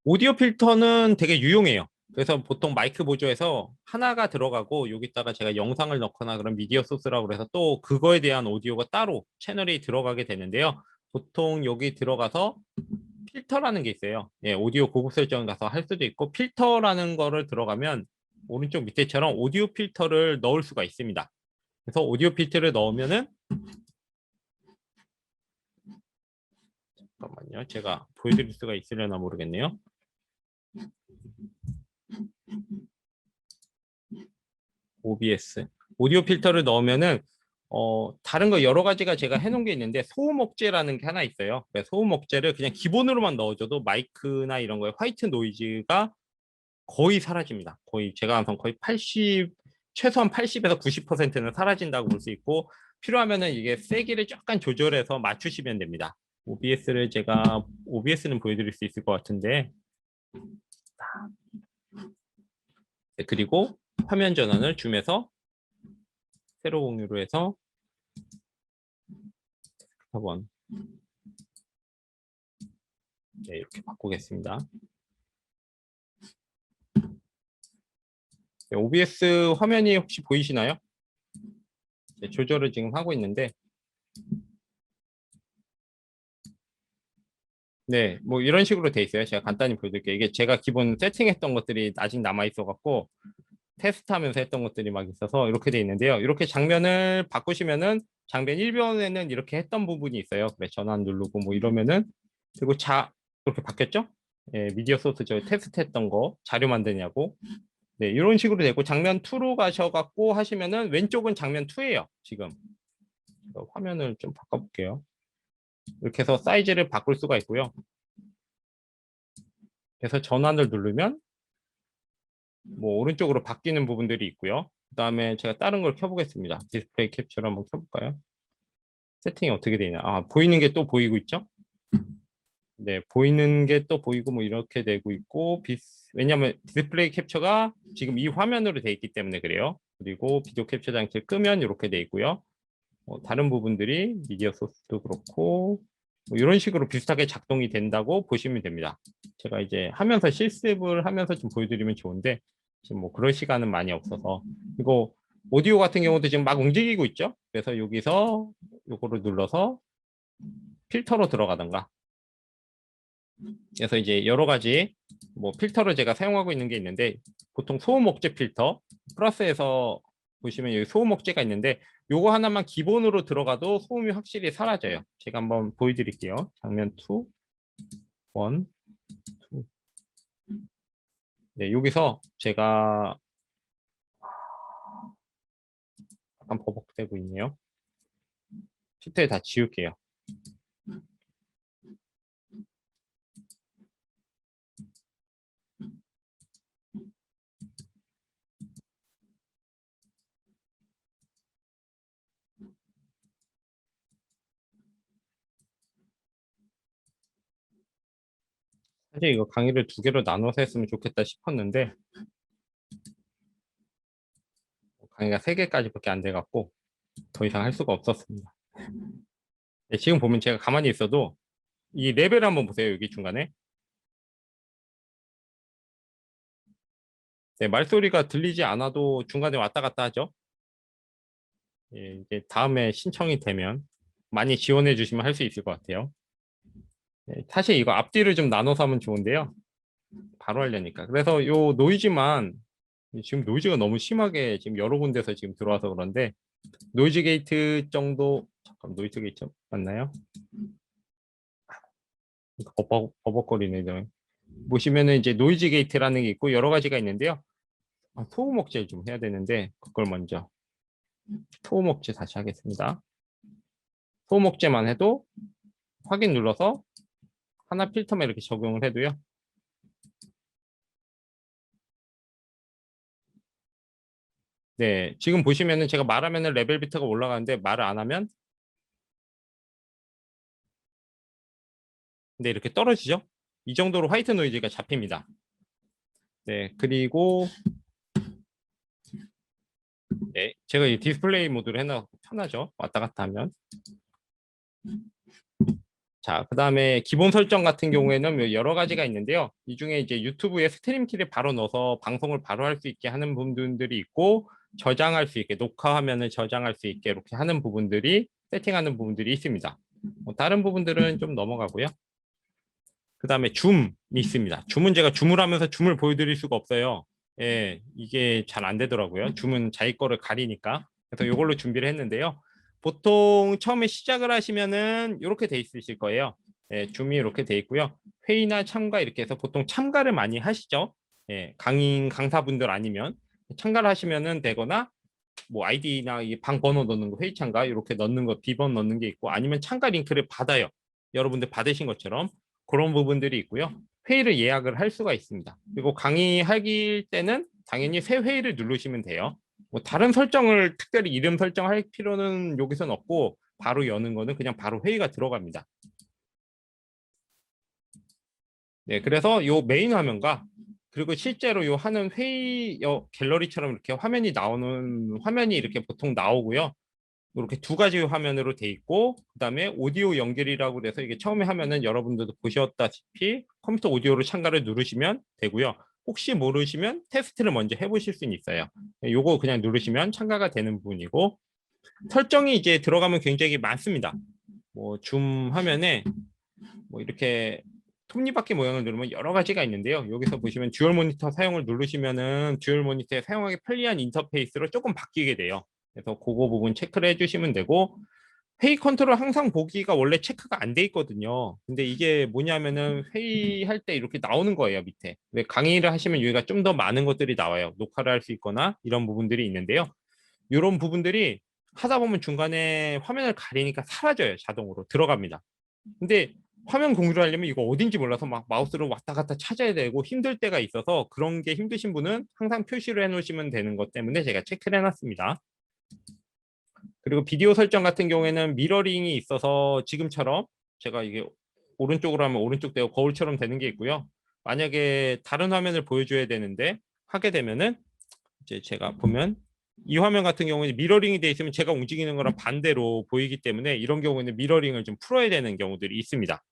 오디오 필터는 되게 유용해요. 그래서 보통 마이크 보조에서 하나가 들어가고 여기다가 제가 영상을 넣거나 그런 미디어 소스라고 그래서 또 그거에 대한 오디오가 따로 채널이 들어가게 되는데요. 보통 여기 들어가서 필터라는 게 있어요. 예, 오디오 고급 설정 가서 할 수도 있고 필터라는 거를 들어가면 오른쪽 밑에처럼 오디오 필터를 넣을 수가 있습니다. 그래서 오디오 필터를 넣으면은 잠깐만요. 제가 보여드릴 수가 있으려나 모르겠네요. OBS 오디오 필터를 넣으면은 다른 거 여러 가지가 제가 해놓은 게 있는데 소음 억제라는 게 하나 있어요. 소음 억제를 그냥 기본으로만 넣어줘도 마이크나 이런 거에 화이트 노이즈가 거의 사라집니다. 거의 제가 한번 거의 80 최소한 80에서 90%는 사라진다고 볼 수 있고 필요하면은 이게 세기를 약간 조절해서 맞추시면 됩니다. OBS는 보여드릴 수 있을 것 같은데 네, 그리고 화면 전환을 줌에서 세로 공유로 해서 한번 네, 이렇게 바꾸겠습니다. 네, OBS 화면이 혹시 보이시나요? 네, 조절을 지금 하고 있는데 네, 뭐 이런 식으로 돼 있어요. 제가 간단히 보여드릴게요. 이게 제가 기본 세팅했던 것들이 아직 남아 있어 갖고 테스트하면서 했던 것들이 막 있어서 이렇게 돼 있는데요. 이렇게 장면을 바꾸시면은 장면 1변에는 이렇게 했던 부분이 있어요. 그래 전환 누르고 뭐 이러면은 그리고 이렇게 바뀌었죠? 예, 미디어 소스 저 테스트했던 거 자료 만드냐고 네, 이런 식으로 되고 장면 2로 가셔갖고 하시면은 왼쪽은 장면 2예요. 지금 화면을 좀 바꿔볼게요. 이렇게 해서 사이즈를 바꿀 수가 있고요. 그래서 전환을 누르면 뭐 오른쪽으로 바뀌는 부분들이 있고요. 그 다음에 제가 다른 걸 켜보겠습니다. 디스플레이 캡처를 한번 켜볼까요? 세팅이 어떻게 되냐? 아, 보이는 게 또 보이고 있죠? 네, 보이는 게 또 보이고 뭐 이렇게 되고 있고 왜냐하면 디스플레이 캡처가 지금 이 화면으로 돼 있기 때문에 그래요. 그리고 비디오 캡처 장치를 끄면 이렇게 돼 있고요. 다른 부분들이 미디어 소스도 그렇고 뭐 이런 식으로 비슷하게 작동이 된다고 보시면 됩니다. 제가 이제 하면서 실습을 하면서 좀 보여드리면 좋은데 지금 뭐 그럴 시간은 많이 없어서 이거 오디오 같은 경우도 지금 막 움직이고 있죠. 그래서 여기서 요거를 눌러서 필터로 들어가던가 그래서 이제 여러 가지 뭐 필터를 제가 사용하고 있는 게 있는데 보통 소음 억제 필터 플러스에서 보시면 여기 소음 억제가 있는데 요거 하나만 기본으로 들어가도 소음이 확실히 사라져요. 제가 한번 보여드릴게요. 장면 2, 1, 2. 네, 여기서 제가 약간 버벅대고 있네요. 필터에 다 지울게요. 사실 이거 강의를 두 개로 나눠서 했으면 좋겠다 싶었는데 강의가 세 개까지밖에 안 돼갖고 더 이상 할 수가 없었습니다. 네, 지금 보면 제가 가만히 있어도 이 레벨 한번 보세요. 여기 중간에. 네, 말소리가 들리지 않아도 중간에 왔다 갔다 하죠. 예, 이제 다음에 신청이 되면 많이 지원해 주시면 할 수 있을 것 같아요. 네, 사실 이거 앞뒤를 좀 나눠서 하면 좋은데요. 바로 하려니까. 그래서 요 노이즈만 지금 노이즈가 너무 심하게 지금 여러 군데서 지금 들어와서 그런데 노이즈 게이트 정도 잠깐 노이즈 게이트 맞나요? 버벅거리네. 보시면은 이제 노이즈 게이트라는 게 있고 여러 가지가 있는데요. 소음 억제를 좀 해야 되는데 그걸 먼저 소음 억제 다시 하겠습니다. 소음 억제만 해도 확인 눌러서 하나 필터만 이렇게 적용을 해도요. 네, 지금 보시면은 제가 말하면은 레벨 비트가 올라가는데 말을 안 하면 네, 이렇게 떨어지죠. 이 정도로 화이트 노이즈가 잡힙니다. 네, 그리고 네, 제가 이 디스플레이 모드로 해놔 편하죠. 왔다 갔다 하면. 자, 그다음에 기본 설정 같은 경우에는 뭐 여러 가지가 있는데요. 이 중에 이제 유튜브에 스트림 키를 바로 넣어서 방송을 바로 할 수 있게 하는 부분들이 있고, 저장할 수 있게, 녹화 화면을 저장할 수 있게 이렇게 하는 부분들이, 세팅하는 부분들이 있습니다. 뭐 다른 부분들은 좀 넘어가고요. 그다음에 줌이 있습니다. 줌은 제가 줌을 하면서 줌을 보여드릴 수가 없어요. 예, 이게 잘 안 되더라고요. 줌은 자기 거를 가리니까. 그래서 이걸로 준비를 했는데요. 보통 처음에 시작을 하시면은 이렇게 돼 있으실 거예요. 예, 줌이 이렇게 돼 있고요. 회의나 참가 이렇게 해서 보통 참가를 많이 하시죠. 예, 강사분들 아니면 참가를 하시면은 되거나 뭐 아이디나 이 방 번호 넣는 거, 회의 참가 이렇게 넣는 거, 비번 넣는 게 있고, 아니면 참가 링크를 받아요. 여러분들 받으신 것처럼 그런 부분들이 있고요. 회의를 예약을 할 수가 있습니다. 그리고 강의할 때는 당연히 새 회의를 누르시면 돼요. 뭐 다른 설정을 특별히 이름 설정할 필요는 여기선 없고, 바로 여는 거는 그냥 바로 회의가 들어갑니다. 네, 그래서 요 메인 화면과 그리고 실제로 요 하는 회의 갤러리처럼 이렇게 화면이 나오는 화면이 이렇게 보통 나오고요. 이렇게 두 가지 화면으로 돼 있고, 그다음에 오디오 연결이라고 해서 이게 처음에 하면은 여러분들도 보셨다시피 컴퓨터 오디오로 참가를 누르시면 되고요. 혹시 모르시면 테스트를 먼저 해보실 수는 있어요. 요거 그냥 누르시면 참가가 되는 부분이고, 설정이 이제 들어가면 굉장히 많습니다. 뭐 줌 화면에 뭐 이렇게 톱니바퀴 모양을 누르면 여러 가지가 있는데요. 여기서 보시면 듀얼 모니터 사용을 누르시면은 듀얼 모니터에 사용하기 편리한 인터페이스로 조금 바뀌게 돼요. 그래서 그거 부분 체크를 해주시면 되고, 회의 컨트롤 항상 보기가 원래 체크가 안 돼 있거든요. 근데 이게 뭐냐면은 회의할 때 이렇게 나오는 거예요, 밑에. 왜 강의를 하시면 여기가 좀 더 많은 것들이 나와요. 녹화를 할 수 있거나 이런 부분들이 있는데요. 이런 부분들이 하다 보면 중간에 화면을 가리니까 사라져요. 자동으로 들어갑니다. 근데 화면 공유를 하려면 이거 어딘지 몰라서 막 마우스로 왔다 갔다 찾아야 되고 힘들 때가 있어서, 그런 게 힘드신 분은 항상 표시를 해 놓으시면 되는 것 때문에 제가 체크를 해놨습니다. 그리고 비디오 설정 같은 경우에는 미러링이 있어서 지금처럼 제가 이게 오른쪽으로 하면 오른쪽 되고 거울처럼 되는 게 있고요. 만약에 다른 화면을 보여줘야 되는데 하게 되면은 이제 제가 보면 이 화면 같은 경우는 미러링이 돼 있으면 제가 움직이는 거랑 반대로 보이기 때문에 이런 경우에는 미러링을 좀 풀어야 되는 경우들이 있습니다.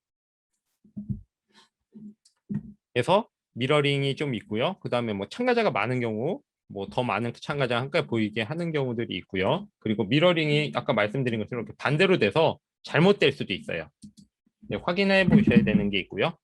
그래서 미러링이 좀 있고요. 그 다음에 뭐 참가자가 많은 경우, 뭐 더 많은 참가자 함께 보이게 하는 경우들이 있고요. 그리고 미러링이 아까 말씀드린 것처럼 이렇게 반대로 돼서 잘못될 수도 있어요. 네, 확인해 보셔야 되는 게 있고요.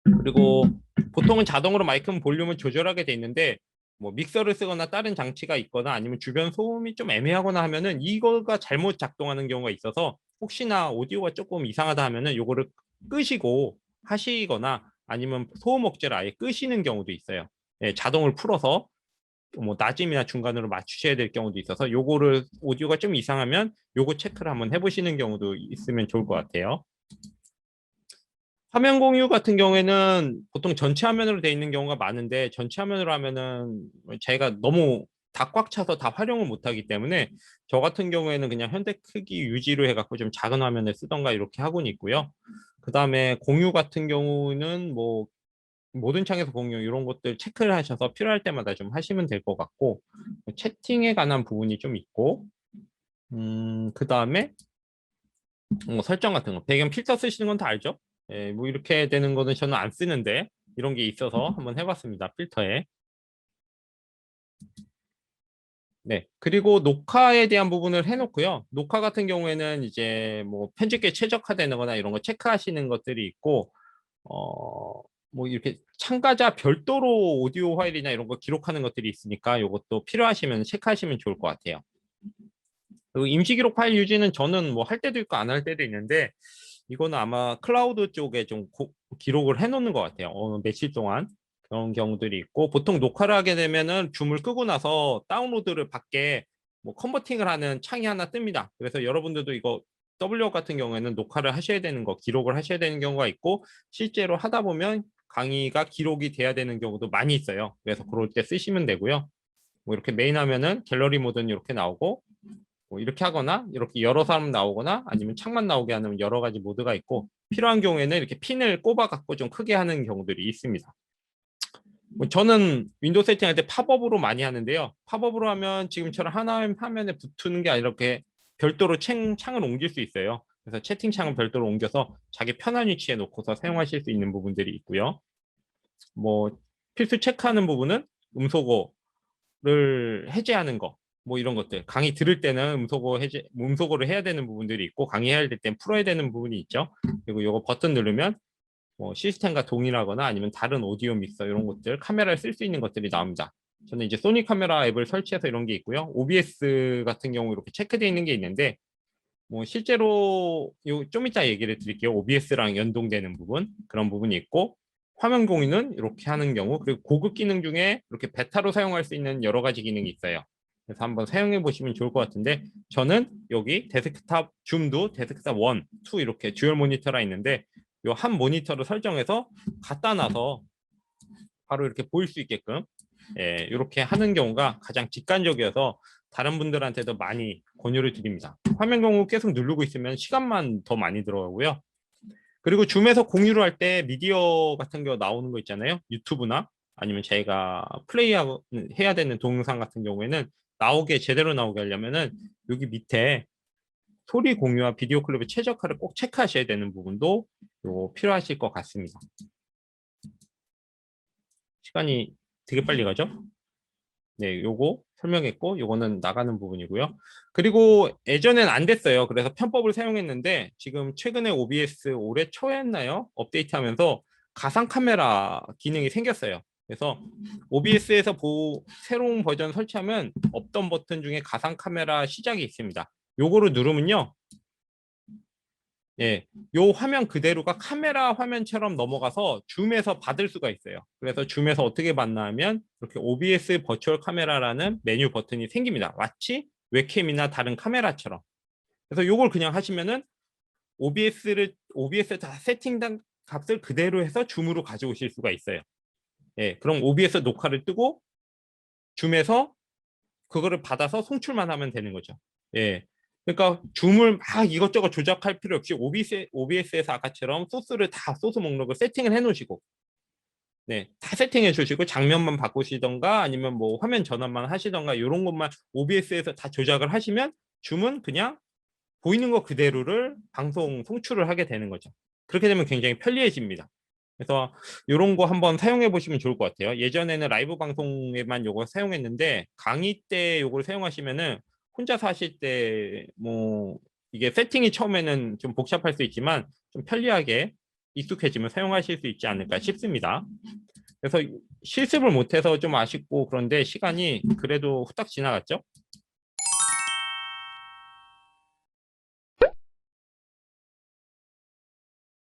그리고 보통은 자동으로 마이크 볼륨을 조절하게 돼 있는데, 뭐 믹서를 쓰거나 다른 장치가 있거나 아니면 주변 소음이 좀 애매하거나 하면은 이거가 잘못 작동하는 경우가 있어서, 혹시나 오디오가 조금 이상하다 하면은 요거를 끄시고 하시거나 아니면 소음 억제를 아예 끄시는 경우도 있어요. 예, 자동을 풀어서 뭐 낮음이나 중간으로 맞추셔야 될 경우도 있어서, 요거를 오디오가 좀 이상하면 요거 체크를 한번 해보시는 경우도 있으면 좋을 것 같아요. 화면 공유 같은 경우에는 보통 전체 화면으로 되어 있는 경우가 많은데, 전체 화면으로 하면은 제가 너무 다 꽉 차서 다 활용을 못 하기 때문에 저 같은 경우에는 그냥 현대 크기 유지로 해갖고 좀 작은 화면을 쓰던가 이렇게 하고는 있고요. 그 다음에 공유 같은 경우는 뭐 모든 창에서 공유 이런 것들 체크를 하셔서 필요할 때마다 좀 하시면 될 것 같고, 채팅에 관한 부분이 좀 있고, 그 다음에 뭐 설정 같은 거, 배경 필터 쓰시는 건 다 알죠? 예, 뭐 이렇게 되는 거는 저는 안 쓰는데 이런 게 있어서 한번 해봤습니다. 필터에. 네. 그리고 녹화에 대한 부분을 해놓고요. 녹화 같은 경우에는 이제 뭐 편집기에 최적화되는 거나 이런 거 체크하시는 것들이 있고, 뭐 이렇게 참가자 별도로 오디오 파일이나 이런 거 기록하는 것들이 있으니까 이것도 필요하시면 체크하시면 좋을 것 같아요. 그리고 임시 기록 파일 유지는 저는 뭐 할 때도 있고 안 할 때도 있는데, 이거는 아마 클라우드 쪽에 좀 기록을 해놓는 것 같아요. 며칠 동안 그런 경우들이 있고, 보통 녹화를 하게 되면은 줌을 끄고 나서 다운로드를 받게 뭐 컨버팅을 하는 창이 하나 뜹니다. 그래서 여러분들도 이거 w 같은 경우에는 녹화를 하셔야 되는 거, 기록을 하셔야 되는 경우가 있고, 실제로 하다 보면 강의가 기록이 돼야 되는 경우도 많이 있어요. 그래서 그럴 때 쓰시면 되고요. 뭐 이렇게 메인 하면은 갤러리 모드는 이렇게 나오고, 뭐 이렇게 하거나 이렇게 여러 사람 나오거나 아니면 창만 나오게 하는 여러 가지 모드가 있고, 필요한 경우에는 이렇게 핀을 꼽아 갖고 좀 크게 하는 경우들이 있습니다. 뭐 저는 윈도우 세팅할 때 팝업으로 많이 하는데요. 팝업으로 하면 지금처럼 하나 화면에 붙는 게 아니라 이렇게 별도로 창을 옮길 수 있어요. 그래서 채팅창은 별도로 옮겨서 자기 편한 위치에 놓고서 사용하실 수 있는 부분들이 있고요. 뭐 필수 체크하는 부분은 음소거를 해제하는 거, 뭐 이런 것들. 강의 들을 때는 음소거를 해야 되는 부분들이 있고 강의해야 될 때는 풀어야 되는 부분이 있죠. 그리고 이거 버튼 누르면 뭐 시스템과 동일하거나 아니면 다른 오디오 믹서 이런 것들, 카메라를 쓸 수 있는 것들이 나옵니다. 저는 이제 소니 카메라 앱을 설치해서 이런 게 있고요. OBS 같은 경우 이렇게 체크되어 있는 게 있는데 뭐 실제로 좀 이따 얘기를 드릴게요. OBS랑 연동되는 부분, 그런 부분이 있고 화면 공유는 이렇게 하는 경우, 그리고 고급 기능 중에 이렇게 베타로 사용할 수 있는 여러 가지 기능이 있어요. 그래서 한번 사용해 보시면 좋을 것 같은데 저는 여기 데스크탑 줌도 데스크탑 1, 2 이렇게 듀얼 모니터가 있는데 이 한 모니터를 설정해서 갖다 놔서 바로 이렇게 보일 수 있게끔 이렇게 하는 경우가 가장 직관적이어서 다른 분들한테도 많이 권유를 드립니다. 화면 공유 계속 누르고 있으면 시간만 더 많이 들어가고요. 그리고 줌에서 공유를 할 때 미디어 같은 거 나오는 거 있잖아요. 유튜브나 아니면 저희가 해야 되는 동영상 같은 경우에는 제대로 나오게 하려면은 여기 밑에 소리 공유와 비디오 클립의 최적화를 꼭 체크하셔야 되는 부분도 필요하실 것 같습니다. 시간이 되게 빨리 가죠? 네, 요거 설명했고 요거는 나가는 부분이고요. 그리고 예전엔 안 됐어요. 그래서 편법을 사용했는데 지금 최근에 OBS 올해 초에 했나요? 업데이트하면서 가상 카메라 기능이 생겼어요. 그래서 OBS에서 새로운 버전 설치하면 없던 버튼 중에 가상 카메라 시작이 있습니다. 요거를 누르면요. 예, 요 화면 그대로가 카메라 화면처럼 넘어가서 줌에서 받을 수가 있어요. 그래서 줌에서 어떻게 받나 하면 이렇게 OBS 버추얼 카메라라는 메뉴 버튼이 생깁니다. 마치 웹캠이나 다른 카메라처럼. 그래서 요걸 그냥 하시면은 OBS에 다 세팅된 값을 그대로 해서 줌으로 가져오실 수가 있어요. 예, 그럼 OBS 녹화를 뜨고 줌에서 그거를 받아서 송출만 하면 되는 거죠. 예. 그러니까 줌을 막 이것저것 조작할 필요 없이 OBS에서 아까처럼 소스 목록을 세팅을 해 놓으시고, 네, 다 세팅해 주시고 장면만 바꾸시던가 아니면 뭐 화면 전환만 하시던가 이런 것만 OBS에서 다 조작을 하시면 줌은 그냥 보이는 거 그대로를 방송 송출을 하게 되는 거죠. 그렇게 되면 굉장히 편리해집니다. 그래서 이런 거 한번 사용해 보시면 좋을 것 같아요. 예전에는 라이브 방송에만 이걸 사용했는데 강의 때 이걸 사용하시면은 혼자서 하실 때 뭐 이게 세팅이 처음에는 좀 복잡할 수 있지만 좀 편리하게 익숙해지면 사용하실 수 있지 않을까 싶습니다. 그래서 실습을 못해서 좀 아쉽고 그런데 시간이 그래도 후딱 지나갔죠.